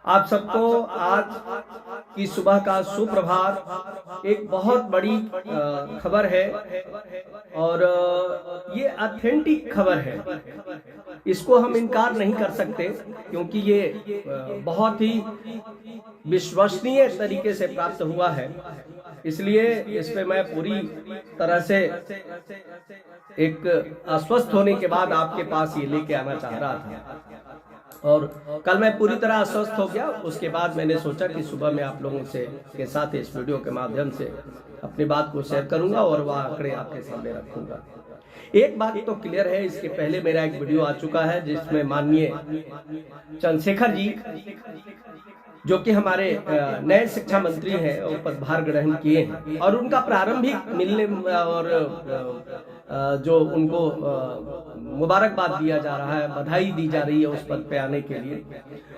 आप सबको आज की सुबह का सुप्रभात। एक बहुत बड़ी खबर है और ये ऑथेंटिक खबर है। इसको हम इनकार नहीं कर सकते क्योंकि ये बहुत ही विश्वसनीय तरीके से प्राप्त हुआ है। इसलिए इस पे मैं पूरी तरह से एक आश्वस्त होने के बाद आपके पास ये लेके आना चाह रहा था और कल मैं पूरी तरह आश्वस्त हो गया। उसके बाद मैंने सोचा कि सुबह मैं आप लोगों से के साथ इस वीडियो के माध्यम से अपनी बात को शेयर करूंगा और वह आंकड़े आपके सामने रखूंगा। एक बात तो क्लियर है, इसके पहले मेरा एक वीडियो आ चुका है जिसमें माननीय चंद्रशेखर जी, जो कि हमारे नए शिक्षा मंत्री हैं, वो पदभार ग्रहण किए हैं और उनका प्रारंभिक मिलने और जो उनको मुबारकबाद दिया जा रहा है, बधाई दी जा रही है उस पद पे आने के लिए,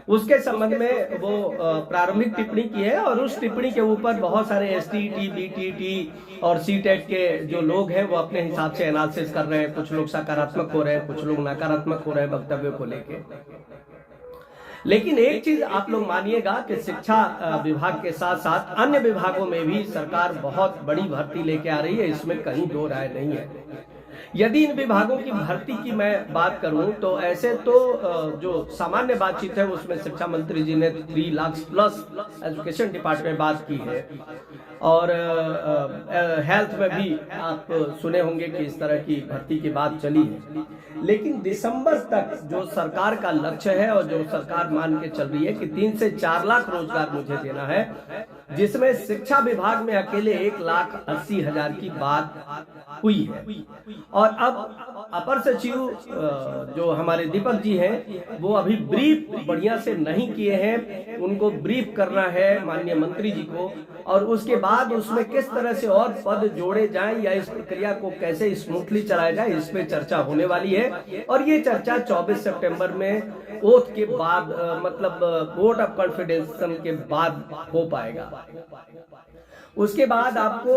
उसके संबंध में वो प्रारंभिक टिप्पणी की है और उस टिप्पणी के ऊपर बहुत सारे एसटीईटी, बीटीईटी और सीटेट के जो लोग हैं वो अपने हिसाब से एनालिसिस कर रहे हैं। कुछ लोग सकारात्मक हो रहे हैं, कुछ लोग नकारात्मक हो रहे हैं वक्तव्य को लेके। लेकिन एक चीज आप लोग मानिएगा कि शिक्षा विभाग के साथ साथ अन्य विभागों में भी सरकार बहुत बड़ी भर्ती लेके आ रही है, इसमें कहीं दो राय नहीं है। यदि इन विभागों की भर्ती की मैं बात करूं तो ऐसे तो जो सामान्य बातचीत है उसमें शिक्षा मंत्री जी ने 3 लाख प्लस एजुकेशन डिपार्टमेंट बात की है और हेल्थ में भी आप सुने होंगे कि इस तरह की भर्ती की बात चली है। लेकिन दिसंबर तक जो सरकार का लक्ष्य है और जो सरकार मान के चल रही है कि 3 से 4 लाख रोजगार मुझे देना है, जिसमें शिक्षा विभाग में अकेले 1,80,000 की बात हुई है। और अब अपर सचिव जो हमारे दीपक जी हैं वो अभी ब्रीफ बढ़िया से नहीं किए हैं, उनको ब्रीफ करना है माननीय मंत्री जी को और उसके बाद उसमें किस तरह से और पद जोड़े जाएं या इस प्रक्रिया को कैसे स्मूथली चलाया जाए, इस पे चर्चा होने वाली है। और ये चर्चा 24 सितंबर में ओथ के बाद मतलब वोट ऑफ कॉन्फिडेंस के बाद हो पाएगा। उसके बाद आपको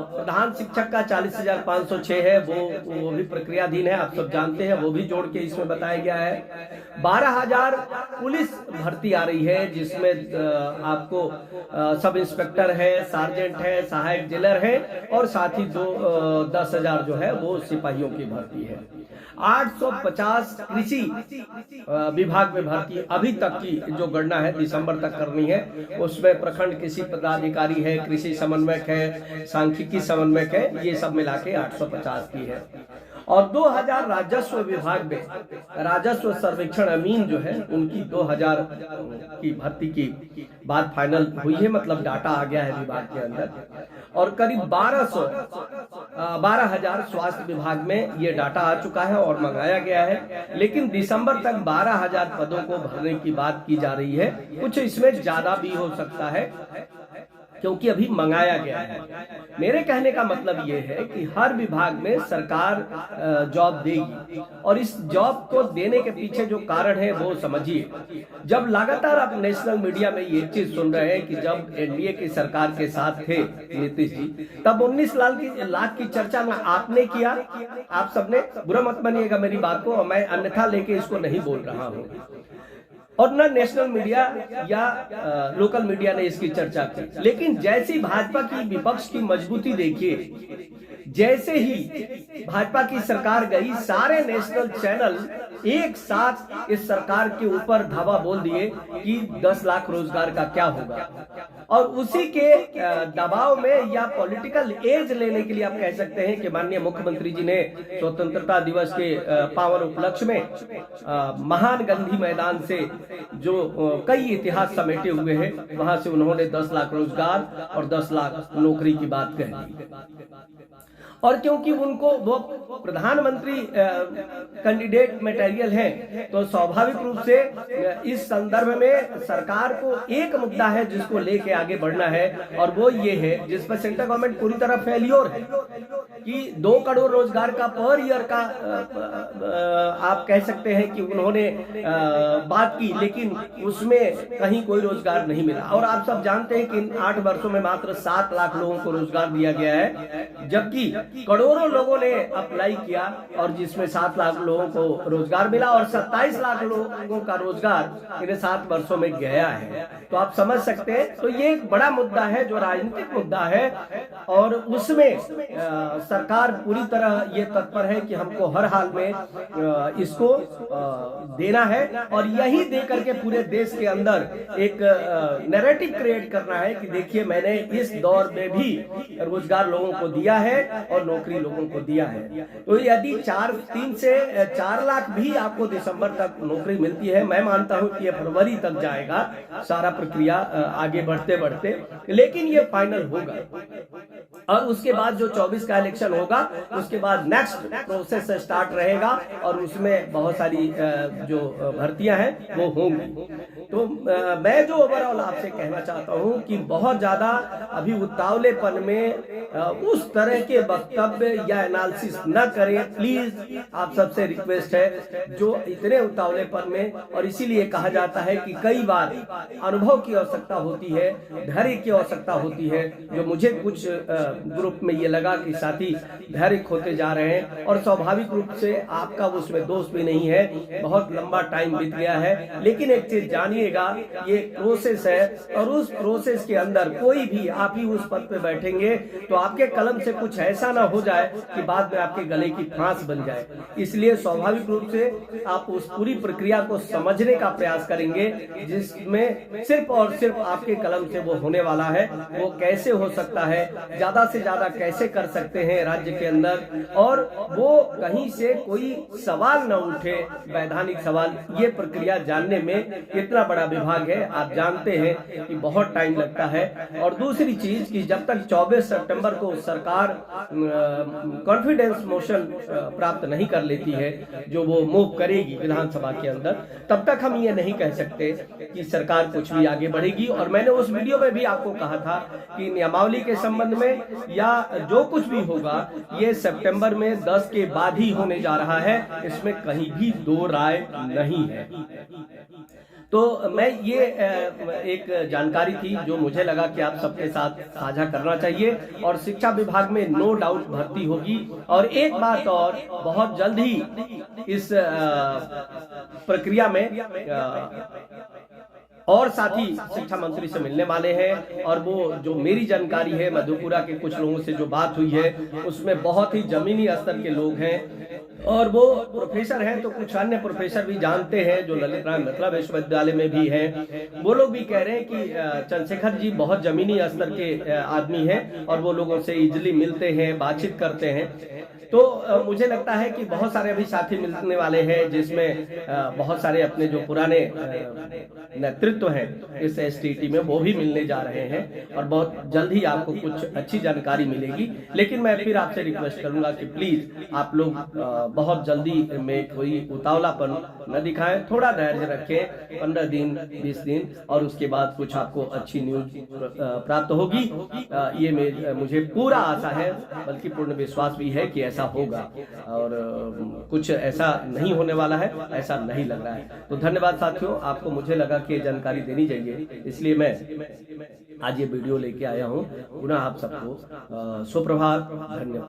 प्रधान शिक्षक का 40,506 है, वो भी प्रक्रियाधीन है, आप सब जानते हैं, वो भी जोड़ के इसमें बताया गया है। 12,000 पुलिस भर्ती आ रही है जिसमें आपको सब इंस्पेक्टर है, सार्जेंट है, सहायक जेलर है और साथ ही 10,000 जो है वो सिपाहियों की भर्ती है। 850 कृषि विभाग में भर्ती अभी तक की जो गणना है दिसंबर तक करनी है, उसमें प्रखंड कृषि पदाधिकारी है, कृषि समन्वयक है, सांख्यिकी समन्वयक है, ये सब मिला के 850 की है। और 2000 राजस्व विभाग में राजस्व सर्वेक्षण अमीन जो है उनकी 2000 की भर्ती की बात फाइनल हुई है, मतलब डाटा आ गया है विभाग के अंदर। और करीब 12,000 स्वास्थ्य विभाग में ये डाटा आ चुका है और मंगाया गया है। लेकिन दिसंबर तक 12,000 पदों को भरने की बात की जा रही है, कुछ इसमें ज्यादा भी हो सकता है क्योंकि अभी मंगाया गया है। मेरे कहने का मतलब ये है कि हर विभाग में सरकार जॉब देगी और इस जॉब को देने के पीछे जो कारण है वो समझिए। जब लगातार आप नेशनल मीडिया में ये चीज सुन रहे हैं कि जब एनडीए की सरकार के साथ थे नीतीश जी, तब 19 लाख की चर्चा ना आपने किया, आप सबने, बुरा मत मानिएगा मेरी बात को, मैं अन्यथा लेके इसको नहीं बोल रहा हूँ, और न नेशनल मीडिया या लोकल मीडिया ने इसकी चर्चा की। लेकिन जैसी भाजपा की विपक्ष की मजबूती देखिए, जैसे ही भाजपा की सरकार गई, सारे नेशनल चैनल एक साथ इस सरकार के ऊपर धावा बोल दिए कि 10 लाख रोजगार का क्या होगा। और उसी के दबाव में या पॉलिटिकल एज लेने के लिए आप कह सकते हैं कि माननीय मुख्यमंत्री जी ने स्वतंत्रता दिवस के पावन उपलक्ष्य में महान गांधी मैदान से जो कई इतिहास समेटे हुए हैं वहां से उन्होंने 10 लाख रोजगार और 10 लाख नौकरी की बात कही। और क्योंकि उनको वो प्रधानमंत्री कैंडिडेट मटेरियल है तो स्वाभाविक रूप से इस संदर्भ में सरकार को एक मुद्दा है जिसको लेके आगे बढ़ना है और वो ये है जिस पर सेंट्रल गवर्नमेंट पूरी तरह फेलियर है कि 2 करोड़ रोजगार का पर ईयर का आप कह सकते हैं कि उन्होंने बात की, लेकिन उसमें कहीं कोई रोजगार नहीं मिला। और आप सब जानते हैं कि इन 8 वर्षों में मात्र 7 लाख लोगों को रोजगार दिया गया है, जबकि करोड़ों लोगों ने अप्लाई किया और जिसमें 7 लाख लोगों को रोजगार मिला और 27 लाख लोगों का रोजगार इन 7 वर्षों में गया है। तो आप समझ सकते हैं, तो ये एक बड़ा मुद्दा है जो राजनीतिक मुद्दा है और उसमें सरकार पूरी तरह ये तत्पर है कि हमको हर हाल में इसको देना है और यही दे करके पूरे देश के अंदर एक नैरेटिव क्रिएट करना है कि देखिए मैंने इस दौर में भी रोजगार लोगों को दिया है और नौकरी लोगों को दिया है। तो यदि 3 से 4 लाख भी आपको दिसंबर तक नौकरी मिलती है, मैं मानता हूं कि ये फरवरी तक जाएगा सारा प्रक्रिया आगे बढ़ते बढ़ते, लेकिन ये फाइनल होगा और उसके बाद जो 24 का इलेक्शन होगा उसके बाद नेक्स्ट प्रोसेस स्टार्ट रहेगा और उसमें बहुत सारी जो भर्तियां हैं वो होंगी। तो मैं जो ओवरऑल आपसे कहना चाहता हूं कि बहुत ज्यादा अभी उतावलेपन में उस तरह के वक्तव्य या एनालिसिस न करें प्लीज, आप सबसे रिक्वेस्ट है। जो इतने उतावलेपन में, और इसीलिए कहा जाता है कि कई बार अनुभव की आवश्यकता होती है, धैर्य की आवश्यकता होती है, जो मुझे कुछ ग्रुप में ये लगा कि साथी धैर्य खोते जा रहे हैं और स्वाभाविक रूप से आपका उसमें दोष भी नहीं है, बहुत लंबा टाइम बीत गया है। लेकिन एक चीज जानिएगा, ये प्रोसेस है और उस प्रोसेस के अंदर कोई भी, आप ही उस पद पे बैठेंगे तो आपके कलम से कुछ ऐसा ना हो जाए कि बाद में आपके गले की फांस बन जाए। इसलिए स्वाभाविक रूप से आप उस पूरी प्रक्रिया को समझने का प्रयास करेंगे जिसमें सिर्फ और सिर्फ आपके कलम से वो होने वाला है। वो कैसे हो सकता है, ज्यादा से ज्यादा कैसे कर सकते हैं राज्य के अंदर, और वो कहीं से कोई सवाल न उठे, वैधानिक सवाल। ये प्रक्रिया जानने में कितना बड़ा विभाग है आप जानते हैं कि बहुत टाइम लगता है। और दूसरी चीज कि जब तक 24 सितंबर को सरकार कॉन्फिडेंस मोशन प्राप्त नहीं कर लेती है, जो वो मूव करेगी विधानसभा के अंदर, तब तक हम ये नहीं कह सकते कि सरकार कुछ भी आगे बढ़ेगी। और मैंने उस वीडियो में भी आपको कहा था कि नियमावली के संबंध में या जो कुछ भी होगा ये सितंबर में 10 के बाद ही होने जा रहा है, इसमें कहीं भी दो राय नहीं है। तो मैं ये एक जानकारी थी जो मुझे लगा कि आप सबके साथ साझा करना चाहिए। और शिक्षा विभाग में नो डाउट भर्ती होगी। और एक बात और, बहुत जल्द ही इस प्रक्रिया में और साथी शिक्षा मंत्री से मिलने वाले हैं और वो जो मेरी जानकारी है, मधुपुरा के कुछ लोगों से जो बात हुई है उसमें बहुत ही जमीनी स्तर के लोग हैं और वो प्रोफेसर हैं, तो कुछ अन्य प्रोफेसर भी जानते हैं जो ललित राय मिथिला विश्वविद्यालय में भी हैं। वो लोग भी कह रहे हैं कि चंद्रशेखर जी बहुत जमीनी स्तर के आदमी हैं और वो लोगों से इजिली मिलते हैं, बातचीत करते हैं। तो मुझे लगता है कि बहुत सारे अभी साथी मिलने वाले हैं जिसमें बहुत सारे अपने जो पुराने नेतृत्व हैं इस एसटीटी में वो भी मिलने जा रहे हैं और बहुत जल्द ही आपको कुछ अच्छी जानकारी मिलेगी। लेकिन मैं फिर आपसे रिक्वेस्ट करूंगा कि प्लीज आप लोग बहुत जल्दी में कोई उतावलापन न दिखाएं, थोड़ा धैर्य रखें, 15 दिन 20 दिन, और उसके बाद कुछ आपको अच्छी न्यूज प्राप्त होगी। ये मुझे पूरा आशा है, बल्कि पूर्ण विश्वास भी है कि ऐसा होगा और कुछ ऐसा नहीं होने वाला है, ऐसा नहीं लग रहा है। तो धन्यवाद साथियों, आपको मुझे लगा कि जानकारी देनी चाहिए, इसलिए मैं आज ये वीडियो लेके आया हूँ। पुनः आप सबको सुप्रभात, धन्यवाद।